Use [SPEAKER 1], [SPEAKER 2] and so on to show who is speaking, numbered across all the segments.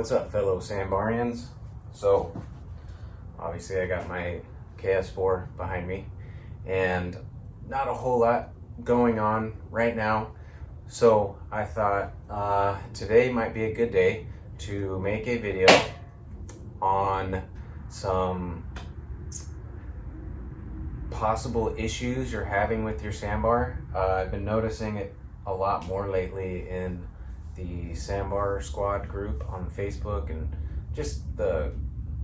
[SPEAKER 1] What's up, fellow Sambarians? So, obviously I got my KS4 behind me and not a whole lot going on right now. So I thought today might be a good day to make a video on some possible issues you're having with your Sambar. I've been noticing it a lot more lately in the Sambar squad group on Facebook and just the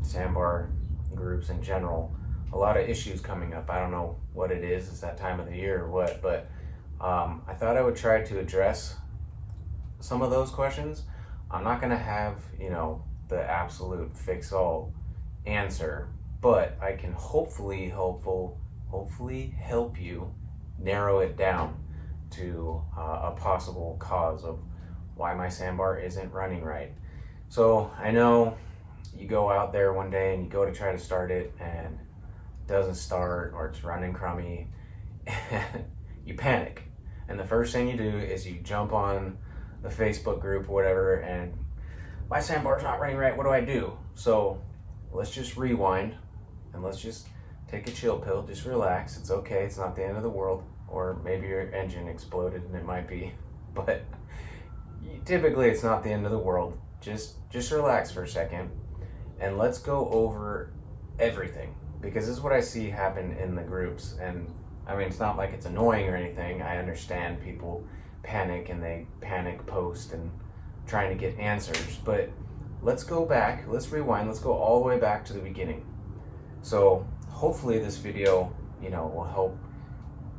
[SPEAKER 1] Sambar groups in general. A lot of issues coming up. I don't know what it is. It's that time of the year or what, but I thought I would try to address some of those questions. I'm not going to have, the absolute fix-all answer, but I can hopefully help you narrow it down to a possible cause of why my Sambar isn't running right. So I know you go out there one day and you go to try to start it and it doesn't start, or it's running crummy, and you panic. And the first thing you do is you jump on the Facebook group or whatever, and my Sambar's not running right, what do I do? So let's just rewind and let's just take a chill pill, just relax. It's okay, it's not the end of the world. Or maybe your engine exploded, and it might be, but typically it's not the end of the world. Just relax for a second and let's go over everything, because this is what I see happen in the groups. And I mean, it's not like it's annoying or anything. I understand people panic and they panic post and trying to get answers, but let's go back, let's rewind, let's go all the way back to the beginning. So hopefully this video, will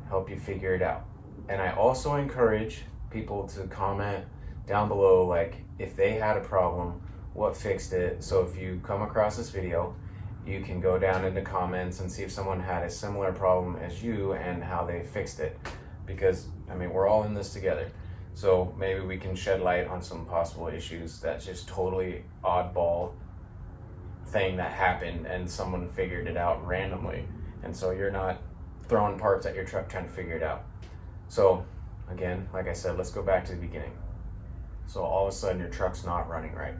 [SPEAKER 1] help you figure it out. And I also encourage people to comment down below, like if they had a problem, what fixed it. So if you come across this video, you can go down into comments and see if someone had a similar problem as you and how they fixed it. Because I mean, we're all in this together. So maybe we can shed light on some possible issues that's just totally oddball thing that happened and someone figured it out randomly. And so you're not throwing parts at your truck trying to figure it out. So again, like I said, let's go back to the beginning. So all of a sudden your truck's not running right.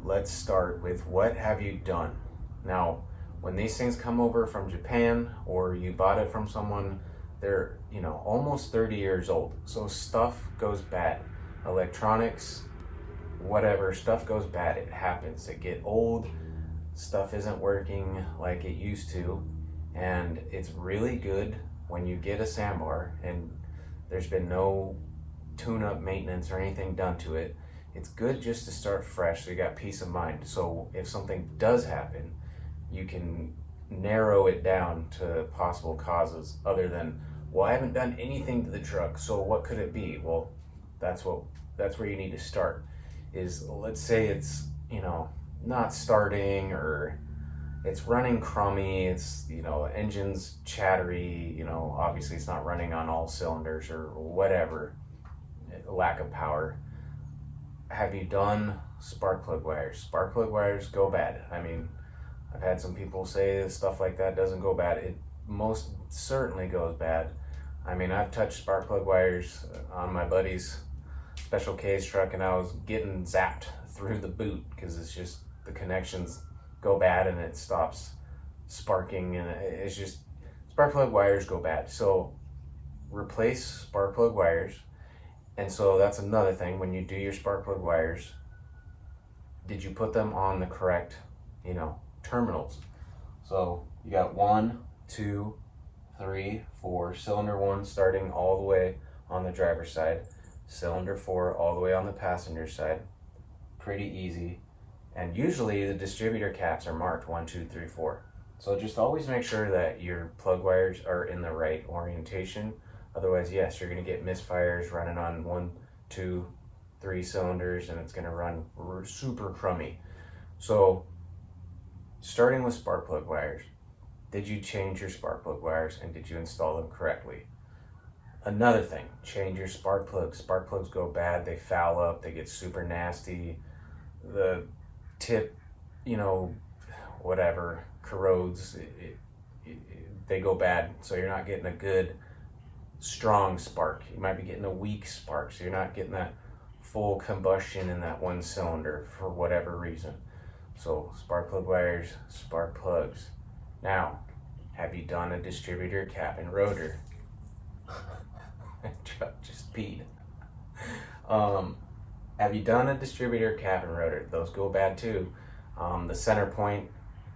[SPEAKER 1] Let's start with, what have you done? Now, when these things come over from Japan or you bought it from someone, they're almost 30 years old. So stuff goes bad. Electronics, whatever, stuff goes bad. It happens. They get old. Stuff isn't working like it used to. And it's really good when you get a Sambar and there's been no tune-up maintenance or anything done to it. It's good just to start fresh so you got peace of mind. So if something does happen, you can narrow it down to possible causes other than, well, I haven't done anything to the truck, so what could it be? Well, that's where you need to start. Is, let's say it's not starting, or it's running crummy, it's engine's chattery, obviously it's not running on all cylinders or whatever, lack of power. Have you done spark plug wires? Spark plug wires go bad. I mean, I've had some people say stuff like that doesn't go bad. It most certainly goes bad. I mean, I've touched spark plug wires on my buddy's special case truck and I was getting zapped through the boot because it's just the connections go bad and it stops sparking, and it's just, spark plug wires go bad. So replace spark plug wires. And so that's another thing. When you do your spark plug wires, did you put them on the correct terminals? So you got 1, 2, 3, 4, cylinder 1 starting all the way on the driver's side, cylinder 4 all the way on the passenger side. Pretty easy. And usually the distributor caps are marked 1, 2, 3, 4. So just always make sure that your plug wires are in the right orientation. Otherwise, yes, you're going to get misfires running on 1, 2, 3 cylinders, and it's going to run super crummy. So starting with spark plug wires, did you change your spark plug wires and did you install them correctly? Another thing, change your spark plugs. Spark plugs go bad, they foul up, they get super nasty. The tip, whatever, corrodes, they go bad. So you're not getting a good strong spark. You might be getting a weak spark, so you're not getting that full combustion in that one cylinder for whatever reason. So spark plug wires, spark plugs. Now, have you done a distributor cap and rotor? Truck just peed. Have you done a distributor cap and rotor? Those go bad too. The center point,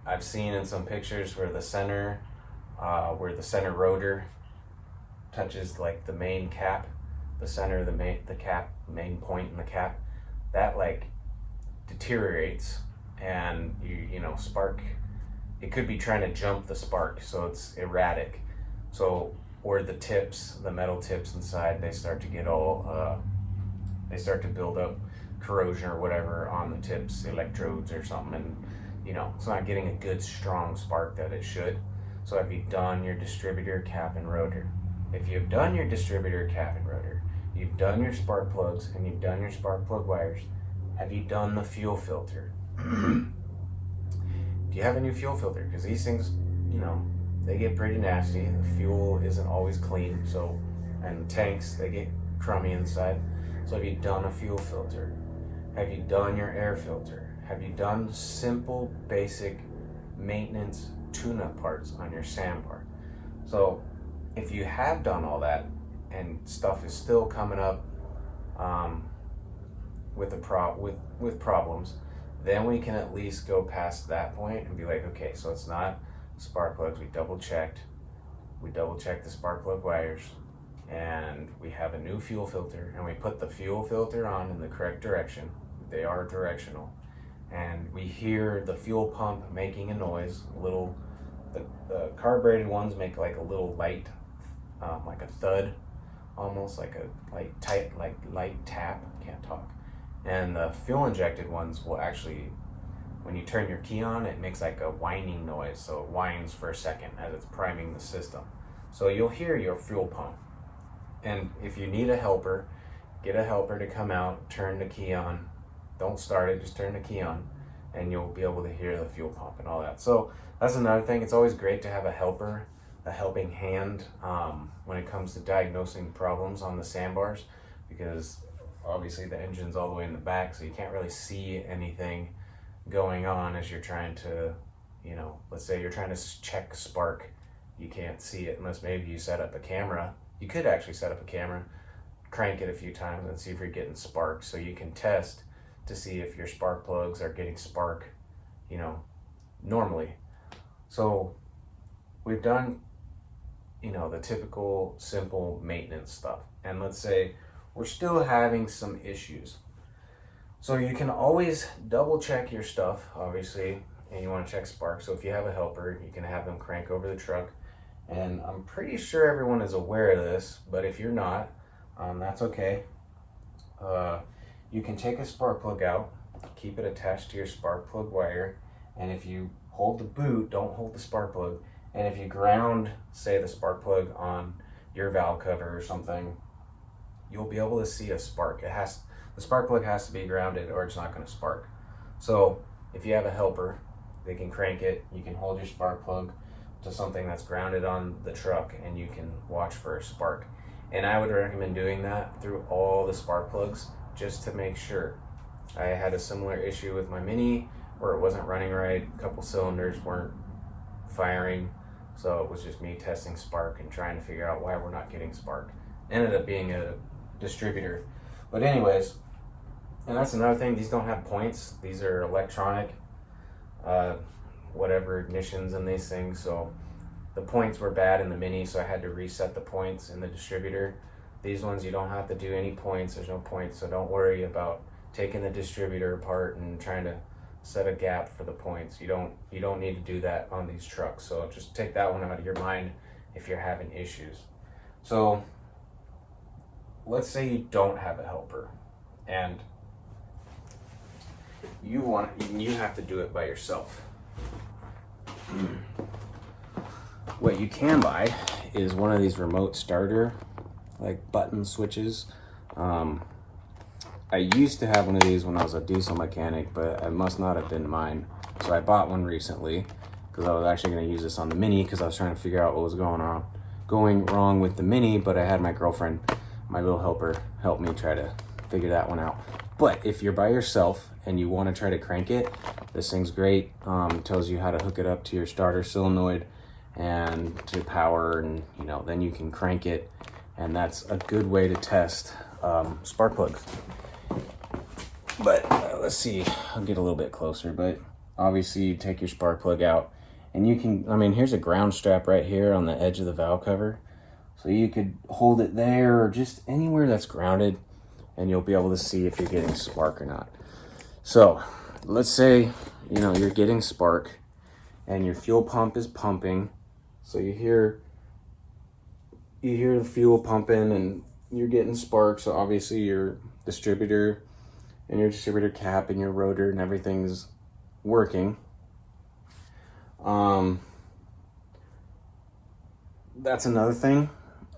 [SPEAKER 1] I've seen in some pictures where the center rotor touches like the main cap, the center of the cap, main point in the cap, that like deteriorates, and you know, spark, it could be trying to jump the spark, so it's erratic. So, or the tips, the metal tips inside, they start to get all, they start to build up corrosion or whatever on the tips, electrodes or something, and you know, it's not getting a good strong spark that it should. So have you done your distributor cap and rotor? If you've done your distributor cap and rotor, you've done your spark plugs, and you've done your spark plug wires, have you done the fuel filter? Do you have a new fuel filter? Because these things, you know, they get pretty nasty. The fuel isn't always clean, so, and the tanks, they get crummy inside. So have you done a fuel filter? Have you done your air filter? Have you done simple, basic maintenance tune-up parts on your Sambar? So if you have done all that and stuff is still coming up with problems, then we can at least go past that point and be like, okay, so it's not spark plugs. We double checked the spark plug wires, and we have a new fuel filter, and we put the fuel filter on in the correct direction. They are directional, and we hear the fuel pump making a noise, a little, the carbureted ones make like a little light, like a thud, almost like a light tap, can't talk. And the fuel injected ones will actually, when you turn your key on, it makes like a whining noise. So it whines for a second as it's priming the system. So you'll hear your fuel pump. And if you need a helper, get a helper to come out, turn the key on. Don't start it, just turn the key on, and you'll be able to hear the fuel pump and all that. So that's another thing. It's always great to have a helper, a helping hand when it comes to diagnosing problems on the Sambars, because obviously the engine's all the way in the back, so you can't really see anything going on as you're trying to, you know, let's say you're trying to check spark. You can't see it unless maybe you set up a camera. You could actually set up a camera, crank it a few times, and see if you're getting spark, so you can test to see if your spark plugs are getting spark, you know, normally. So we've done, you know, the typical simple maintenance stuff, and let's say we're still having some issues. So you can always double check your stuff, obviously, and you want to check spark. So if you have a helper, you can have them crank over the truck. And I'm pretty sure everyone is aware of this, but if you're not, that's okay. You can take a spark plug out, keep it attached to your spark plug wire, and if you hold the boot, don't hold the spark plug, and if you ground, say, the spark plug on your valve cover or something, you'll be able to see a spark. The spark plug has to be grounded or it's not going to spark. So if you have a helper, they can crank it. You can hold your spark plug to something that's grounded on the truck, and you can watch for a spark. And I would recommend doing that through all the spark plugs, just to make sure. I had a similar issue with my Mini where it wasn't running right. A couple cylinders weren't firing, so it was just me testing spark and trying to figure out why we're not getting spark. Ended up being a distributor. But anyways, and that's another thing, these don't have points. These are electronic, whatever ignitions in these things. So the points were bad in the Mini, so I had to reset the points in the distributor. These ones, you don't have to do any points. There's no points, so don't worry about taking the distributor apart and trying to set a gap for the points. You don't need to do that on these trucks. So just take that one out of your mind if you're having issues. So let's say you don't have a helper and you have to do it by yourself. What you can buy is one of these remote starter, like button switches. I used to have one of these when I was a diesel mechanic, but it must not have been mine. So I bought one recently because I was actually going to use this on the Mini, because I was trying to figure out what was going wrong with the Mini. But I had my girlfriend, my little helper, help me try to figure that one out. But if you're by yourself and you want to try to crank it, this thing's great. It tells you how to hook it up to your starter solenoid and to power, and you know, then you can crank it, and that's a good way to test spark plugs. But let's see, I'll get a little bit closer, but obviously you take your spark plug out and you can, I mean, here's a ground strap right here on the edge of the valve cover. So you could hold it there or just anywhere that's grounded, and you'll be able to see if you're getting spark or not. So let's say, you know, you're getting spark and your fuel pump is pumping. So you hear the fuel pumping and you're getting spark. So obviously your distributor and your distributor cap and your rotor and everything's working. That's another thing.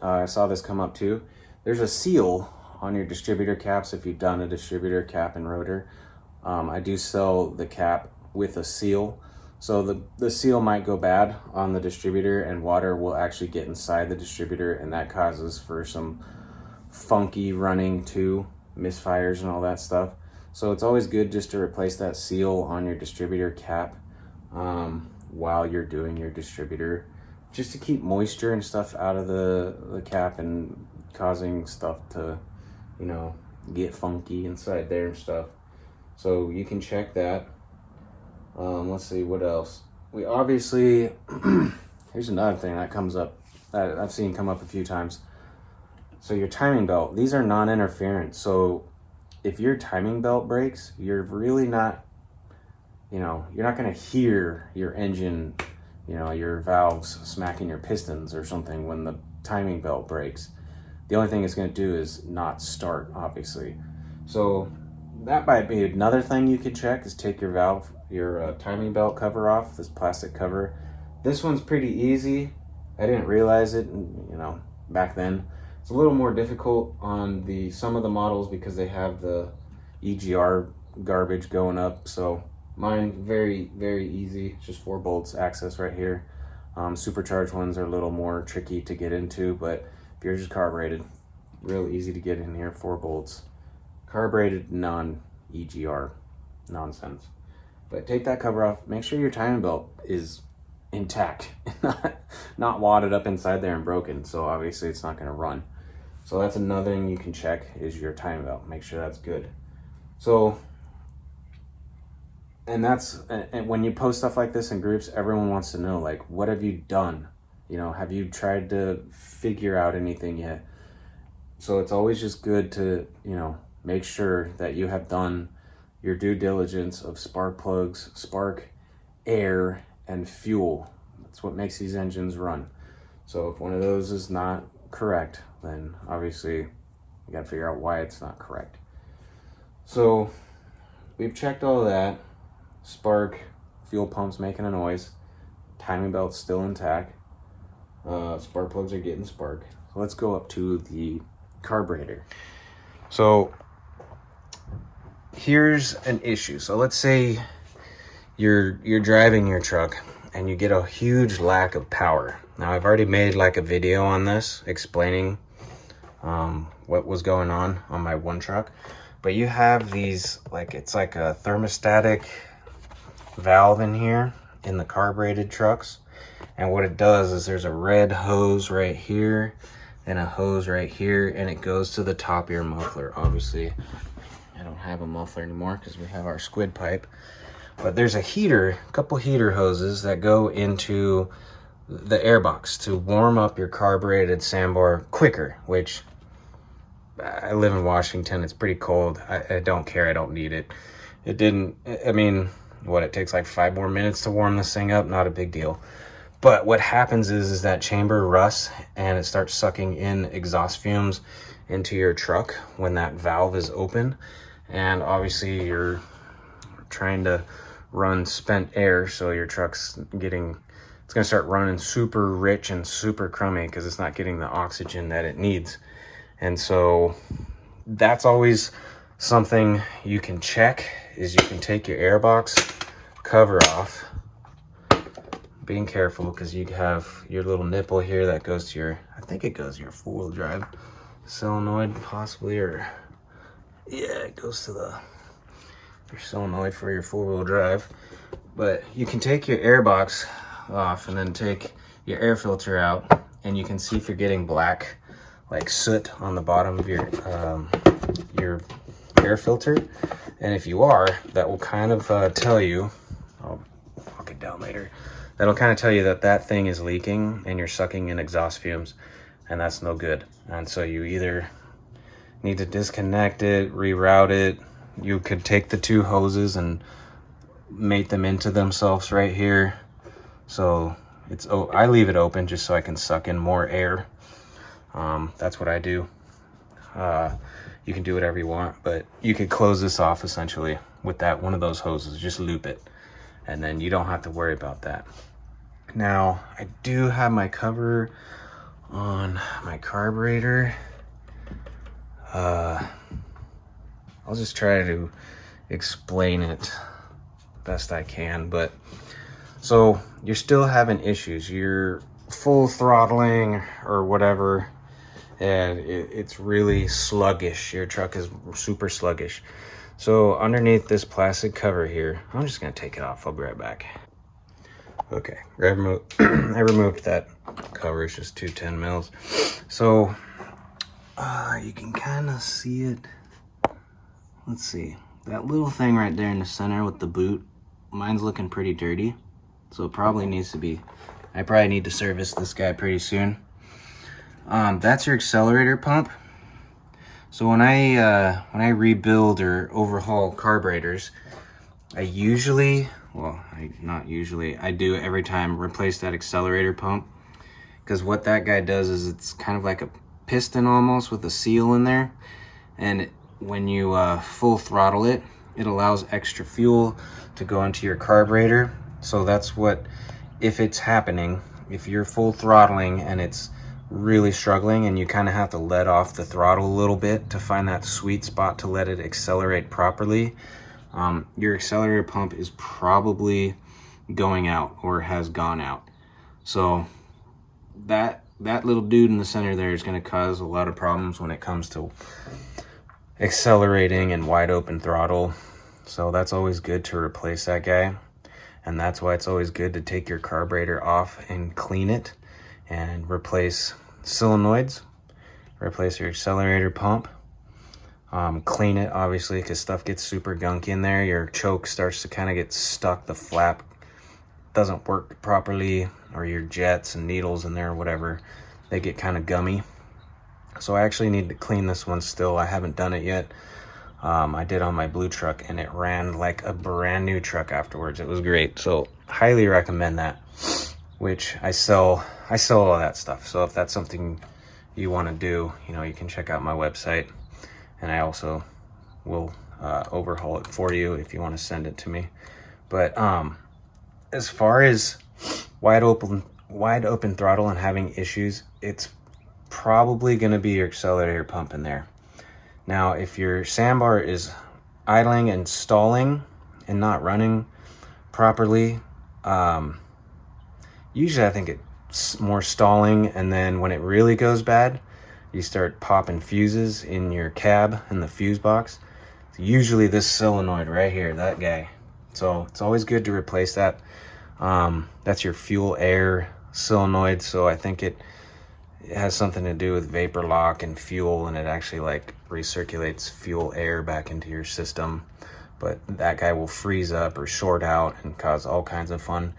[SPEAKER 1] I saw this come up too. There's a seal on your distributor caps if you've done a distributor cap and rotor. I do sell the cap with a seal. So the seal might go bad on the distributor and water will actually get inside the distributor, and that causes for some funky running too, misfires and all that stuff. So it's always good just to replace that seal on your distributor cap while you're doing your distributor, just to keep moisture and stuff out of the cap and causing stuff to, you know, get funky inside there and stuff. So you can check that. Let's see, what else? We obviously, here's another thing that comes up, that I've seen come up a few times. So your timing belt, these are non-interferent. So if your timing belt breaks, you're really not, you know, you're not gonna hear your engine, you know, your valves smacking your pistons or something when the timing belt breaks. The only thing it's gonna do is not start, obviously. So that might be another thing you could check, is take your valve, your timing belt cover off, this plastic cover. This one's pretty easy. I didn't realize it, you know, back then. It's a little more difficult on some of the models because they have the EGR garbage going up. So mine, very, very easy. It's just 4 bolts access right here. Supercharged ones are a little more tricky to get into, but if you're just carbureted, real easy to get in here, 4 bolts. Carbureted, non-EGR nonsense. But take that cover off. Make sure your timing belt is intact, not wadded up inside there and broken. So obviously it's not going to run. So that's another thing you can check, is your timing belt. Make sure that's good. So, and when you post stuff like this in groups, everyone wants to know, like, what have you done? You know, have you tried to figure out anything yet? So it's always just good to, you know, make sure that you have done your due diligence of spark plugs, spark, air, and fuel. That's what makes these engines run. So if one of those is not correct, then obviously you gotta figure out why it's not correct. So we've checked all of that. Spark, fuel pump's making a noise, timing belt's still intact, spark plugs are getting spark. So let's go up to the carburetor. So here's an issue. So let's say you're driving your truck and you get a huge lack of power. Now I've already made like a video on this explaining what was going on my one truck, but you have these, like, it's like a thermostatic valve in here in the carbureted trucks, and what it does is there's a red hose right here and a hose right here, and it goes to the top of your muffler. Obviously I don't have a muffler anymore because we have our squid pipe, but there's a couple heater hoses that go into the airbox to warm up your carbureted Sambar quicker, which I live in Washington. It's pretty cold. I don't care. I don't need it. I mean, it takes like 5 more minutes to warm this thing up. Not a big deal. But what happens is that chamber rusts and it starts sucking in exhaust fumes into your truck when that valve is open. And obviously you're trying to run spent air, so your truck's it's gonna start running super rich and super crummy because it's not getting the oxygen that it needs. And so that's always something you can check, is you can take your airbox cover off, being careful because you have your little nipple here that goes to I think it goes to your 4-wheel drive solenoid possibly, or Yeah, it goes to your solenoid for your four-wheel drive. But you can take your air box off and then take your air filter out, and you can see if you're getting black, like soot on the bottom of your air filter. And if you are, that will kind of tell you, I'll get down later, that'll kind of tell you that that thing is leaking and you're sucking in exhaust fumes, and that's no good. And so you either need to disconnect it, reroute it. You could take the two hoses and mate them into themselves right here. So it's, I leave it open just so I can suck in more air. That's what I do. You can do whatever you want, but you could close this off essentially with that one of those hoses. Just loop it, and then you don't have to worry about that. Now, I do have my cover on my carburetor. I'll just try to explain it best I can. But so you're still having issues. You're full throttling or whatever, and it's really sluggish. Your truck is super sluggish. So underneath this plastic cover here, I'm just gonna take it off. I'll be right back. Okay, I removed that cover. It's just 210 mils. So you can kind of see it. Let's see, that little thing right there in the center with the boot, mine's looking pretty dirty. So it probably needs to be, I probably need to service this guy pretty soon. That's your accelerator pump. So when I rebuild or overhaul carburetors, I usually, I do every time replace that accelerator pump, because what that guy does is it's kind of like a piston almost with a seal in there, and when you full throttle it, it allows extra fuel to go into your carburetor. So that's what, if it's happening, if you're full throttling and it's really struggling and you kind of have to let off the throttle a little bit to find that sweet spot to let it accelerate properly, your accelerator pump is probably going out or has gone out. So that little dude in the center there is going to cause a lot of problems when it comes to accelerating and wide open throttle. So that's always good to replace that guy. And that's why it's always good to take your carburetor off and clean it and replace solenoids, replace your accelerator pump, clean it obviously, because stuff gets super gunky in there. Your choke starts to kind of get stuck, the flap doesn't work properly, or your jets and needles in there or whatever, they get kind of gummy. So I actually need to clean this one still. I haven't done it yet. I did on my blue truck and it ran like a brand new truck afterwards. It was great. So highly recommend that, which I sell all that stuff. So if that's something you want to do, you can check out my website, and I also will overhaul it for you if you want to send it to me. But as far as wide open throttle and having issues, it's probably going to be your accelerator pump in there. Now, if your Sambar is idling and stalling and not running properly, usually I think it's more stalling, and then when it really goes bad, you start popping fuses in your cab in the fuse box. It's usually this solenoid right here, that guy. So it's always good to replace that. That's your fuel air solenoid, so I think it has something to do with vapor lock and fuel, and it actually like recirculates fuel air back into your system. But that guy will freeze up or short out and cause all kinds of fun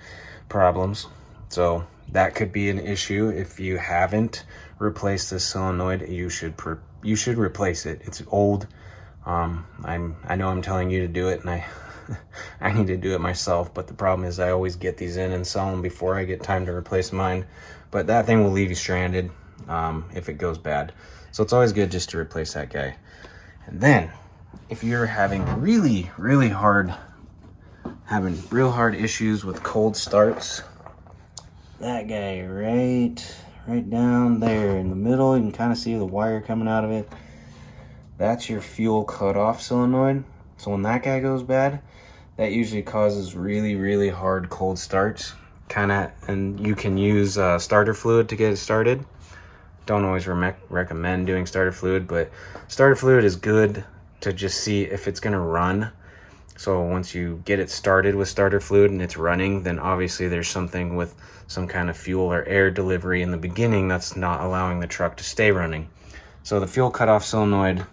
[SPEAKER 1] problems. So that could be an issue. If you haven't replaced this solenoid, you should replace it. It's old. I know I'm telling you to do it, and I need to do it myself, but the problem is I always get these in and sell them before I get time to replace mine. But that thing will leave you stranded if it goes bad. So it's always good just to replace that guy. And then if you're having real hard issues with cold starts, that guy right down there in the middle, you can kind of see the wire coming out of it. That's your fuel cutoff solenoid. So when that guy goes bad, that usually causes really hard cold starts. And you can use starter fluid to get it started. Don't always recommend doing starter fluid, but starter fluid is good to just see if it's gonna run. So once you get it started with starter fluid and it's running, then obviously there's something with some kind of fuel or air delivery in the beginning that's not allowing the truck to stay running. So the fuel cutoff solenoid,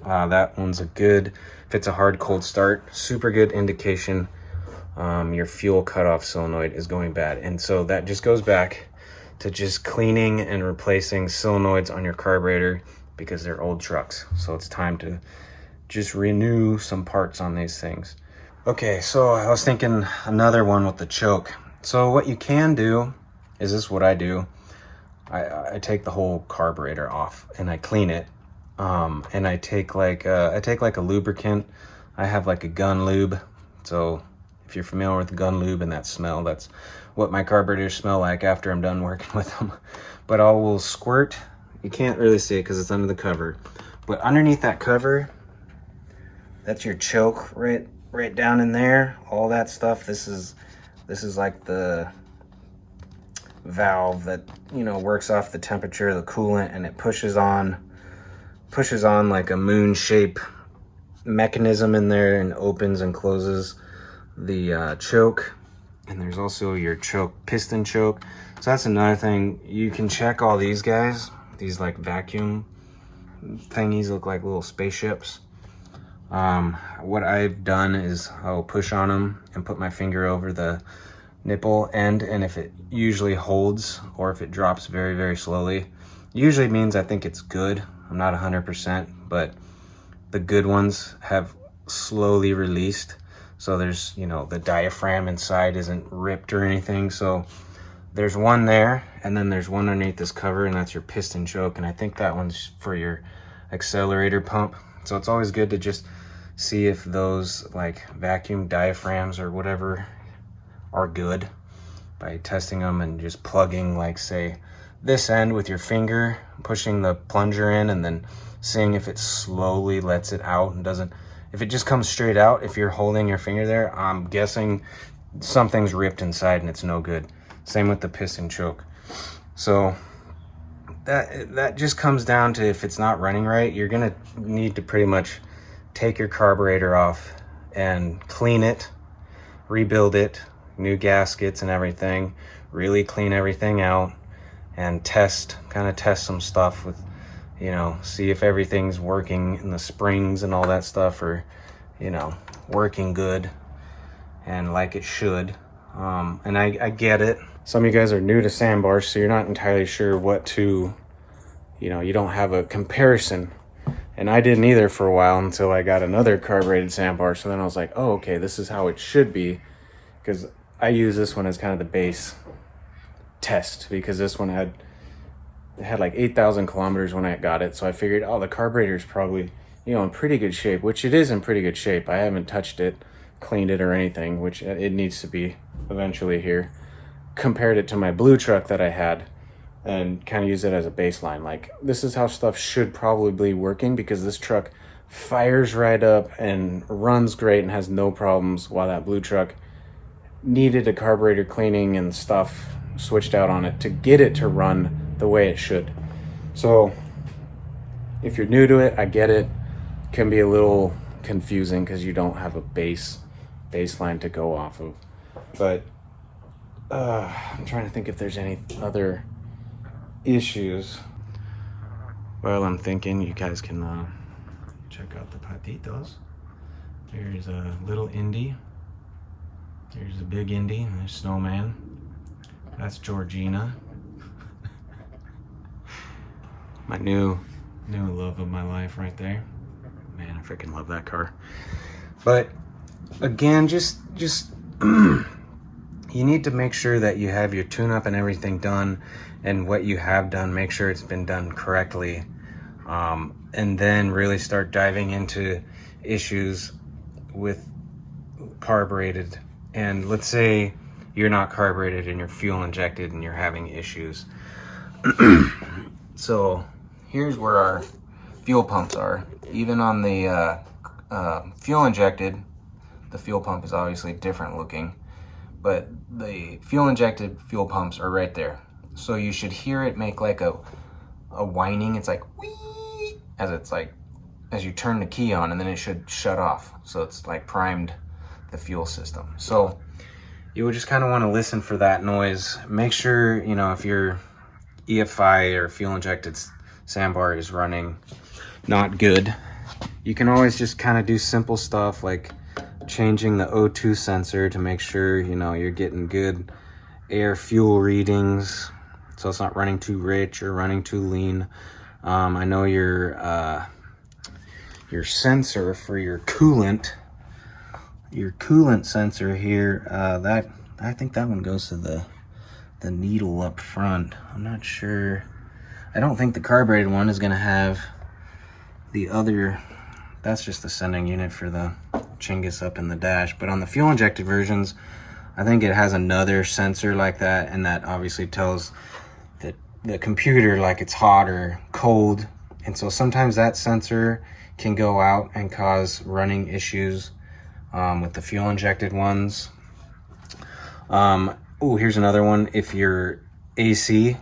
[SPEAKER 1] that one's a good, if it's a hard cold start, super good indication your fuel cutoff solenoid is going bad. And so that just goes back to just cleaning and replacing solenoids on your carburetor because they're old trucks. So it's time to just renew some parts on these things. Okay, so I was thinking another one with the choke. So what you can do is this is what I do. I take the whole carburetor off and I clean it. And I take like a lubricant. I have like a gun lube. So if you're familiar with gun lube and that smell, that's what my carburetors smell like after I'm done working with them. But I will squirt. You can't really see it because it's under the cover. But underneath that cover, that's your choke right down in there. All that stuff. This is like the valve that, you know, works off the temperature of the coolant, and it pushes on like a moon shape mechanism in there and opens and closes the choke. And there's also your choke, piston choke. So that's another thing. You can check all these guys. These like vacuum thingies look like little spaceships. What I've done is I'll push on them and put my finger over the nipple end, and if it usually holds or if it drops very, very slowly, usually means I think it's good. I'm not 100%, but the good ones have slowly released. So there's, you know, the diaphragm inside isn't ripped or anything. So there's one there, and then there's one underneath this cover, and that's your piston choke. And I think that one's for your accelerator pump. So it's always good to just see if those like vacuum diaphragms or whatever are good by testing them and just plugging, like, say, this end with your finger, pushing the plunger in, and then seeing if it slowly lets it out and doesn't. If it just comes straight out, if you're holding your finger there, I'm guessing something's ripped inside and it's no good. Same with the piston choke. So that just comes down to, if it's not running right, you're gonna need to pretty much take your carburetor off and clean it, rebuild it, new gaskets and everything, really clean everything out, and kind of test some stuff with, you know, see if everything's working in the springs and all that stuff are, you know, working good and like it should. And I get it. Some of you guys are new to Sambar, so you're not entirely sure what to, you know, you don't have a comparison. And I didn't either for a while until I got another carbureted Sambar. So then I was like, oh, okay, this is how it should be. Because I use this one as kind of the base test, because this one had like 8,000 kilometers when I got it. So I figured, oh, the carburetor is probably, you know, in pretty good shape, which it is in pretty good shape. I haven't touched it, cleaned it or anything, which it needs to be eventually here. Compared it to my blue truck that I had and kind of use it as a baseline. Like, this is how stuff should probably be working, because this truck fires right up and runs great and has no problems, while that blue truck needed a carburetor cleaning and stuff switched out on it to get it to run the way it should. So if you're new to it, I get it. Can be a little confusing because you don't have a baseline to go off of. But I'm trying to think if there's any other issues. Well, I'm thinking you guys can check out the patitos. There's a little Indy. There's a big Indy, and there's Snowman. That's Georgina. My new love of my life right there. Man, I freaking love that car. But again, just you need to make sure that you have your tune-up and everything done, and what you have done, make sure it's been done correctly, and then really start diving into issues with carbureted. And let's say you're not carbureted and you're fuel injected and you're having issues. So here's where our fuel pumps are. Even on the fuel injected, the fuel pump is obviously different looking, but the fuel injected fuel pumps are right there. So you should hear it make like a whining. It's like wee, as it's like as you turn the key on, and then it should shut off. So it's like primed the fuel system. So you would just kind of want to listen for that noise. Make sure, you know, if your EFI or fuel injected Sambar is running not good, you can always just kind of do simple stuff like changing the O2 sensor to make sure, you know, you're getting good air fuel readings, so it's not running too rich or running too lean. I know your sensor for your coolant sensor here, that I think that one goes to the needle up front. I'm not sure. I don't think the carbureted one is gonna have the other. That's just the sending unit for the Chinggis up in the dash. But on the fuel injected versions, I think it has another sensor like that, and that obviously tells the computer like it's hot or cold. And so sometimes that sensor can go out and cause running issues with the fuel injected ones. Oh, here's another one. If you're an AC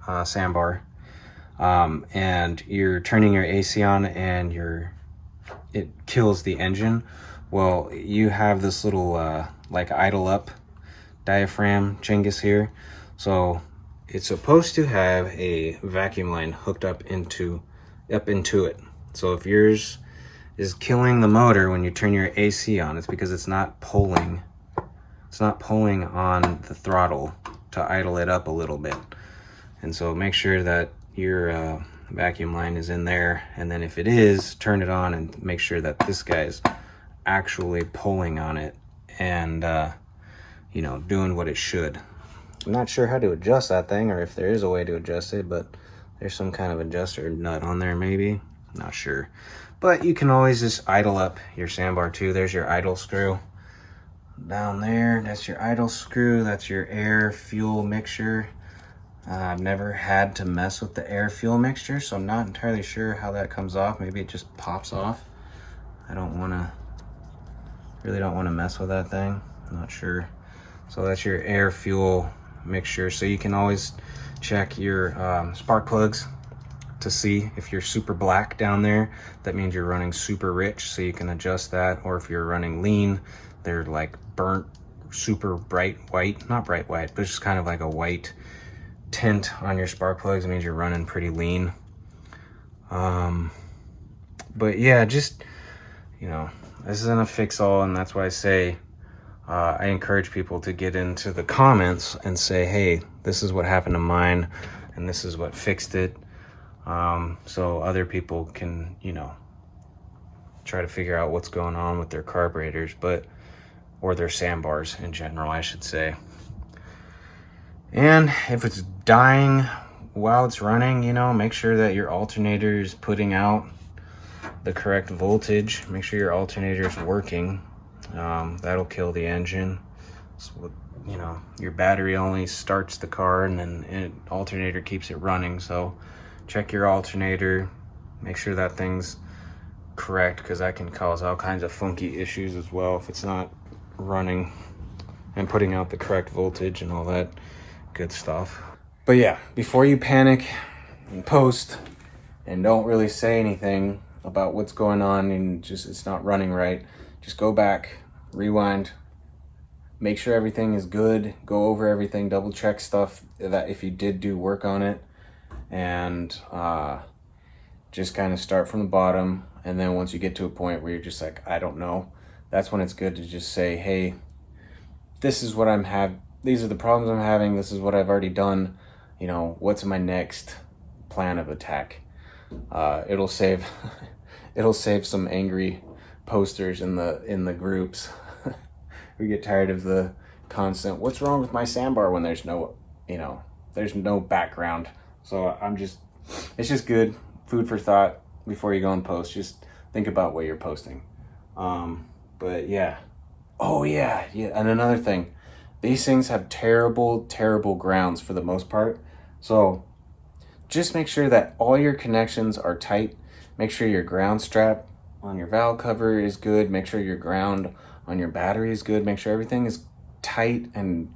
[SPEAKER 1] Sambar, and you're turning your AC on and it kills the engine, well, you have this little like idle up diaphragm Chinggis here. So it's supposed to have a vacuum line hooked up into it. So if yours is killing the motor when you turn your AC on, it's because it's not pulling on the throttle to idle it up a little bit. And so make sure that your vacuum line is in there, and then if it is, turn it on and make sure that this guy's actually pulling on it and you know, doing what it should. I'm not sure how to adjust that thing, or if there is a way to adjust it, but there's some kind of adjuster nut on there maybe, not sure. But you can always just idle up your Sambar too. There's your idle screw down there. That's your idle screw. That's your air fuel mixture. I've never had to mess with the air fuel mixture, so I'm not entirely sure how that comes off. Maybe it just pops off. Really don't want to mess with that thing. I'm not sure. So that's your air fuel mixture. So you can always check your spark plugs to see if you're super black down there. That means you're running super rich, so you can adjust that. Or if you're running lean, they're like burnt, super bright white. Not bright white, but just kind of like a white tint on your spark plugs. It means you're running pretty lean. But yeah, just, you know, this isn't a fix-all, and that's why I say I encourage people to get into the comments and say, hey, this is what happened to mine, and this is what fixed it. So other people can, you know, try to figure out what's going on with their carburetors, or their Sambars in general, I should say. And if it's dying while it's running, you know, make sure that your alternator is putting out the correct voltage. Make sure your alternator is working. That'll kill the engine. So, you know, your battery only starts the car, and then alternator keeps it running. So check your alternator, make sure that thing's correct, because that can cause all kinds of funky issues as well if it's not running and putting out the correct voltage and all that good stuff. But yeah, before you panic and post and don't really say anything about what's going on and just it's not running right, just go back, rewind, make sure everything is good, go over everything, double check stuff that if you did do work on it, and just kind of start from the bottom. And then once you get to a point where you're just like, I don't know, that's when it's good to just say, hey, this is what these are the problems I'm having, this is what I've already done, you know, what's my next plan of attack? It'll save some angry posters in the groups. We get tired of the constant, what's wrong with my Sambar, when there's no, you know, there's no background. So it's just good food for thought before you go and post. Just think about what you're posting. But yeah. Oh yeah. And another thing, these things have terrible grounds for the most part. So just make sure that all your connections are tight. Make sure your ground strap on your valve cover is good. Make sure your ground on your battery is good. Make sure everything is tight and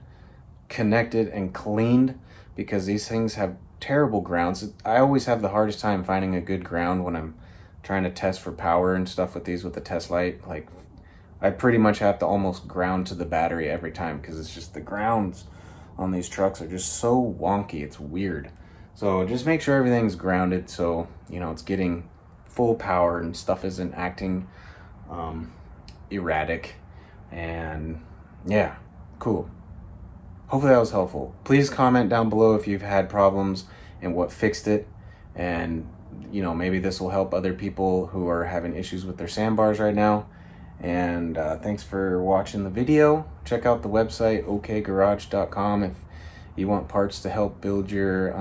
[SPEAKER 1] connected and cleaned, because these things have terrible grounds. I always have the hardest time finding a good ground when I'm trying to test for power and stuff with these with the test light, like I pretty much have to almost ground to the battery every time because it's just the grounds on these trucks are just so wonky. It's weird. So just make sure everything's grounded so, you know, it's getting full power and stuff isn't acting erratic. And yeah, cool. Hopefully that was helpful. Please comment down below if you've had problems and what fixed it. And, you know, maybe this will help other people who are having issues with their sandbars right now. And thanks for watching the video. Check out the website, okgarage.com, if you want parts to help build your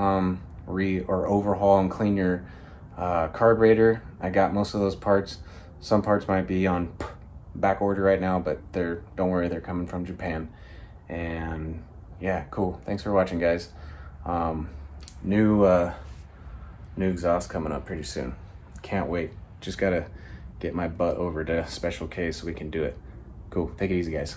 [SPEAKER 1] overhaul and clean your carburetor. I got most of those parts. Some parts might be on back order right now, but don't worry, they're coming from Japan. And yeah, cool. Thanks for watching, guys. New exhaust coming up pretty soon. Can't wait. Just gotta get my butt over to Special K so we can do it. Cool. Take it easy, guys.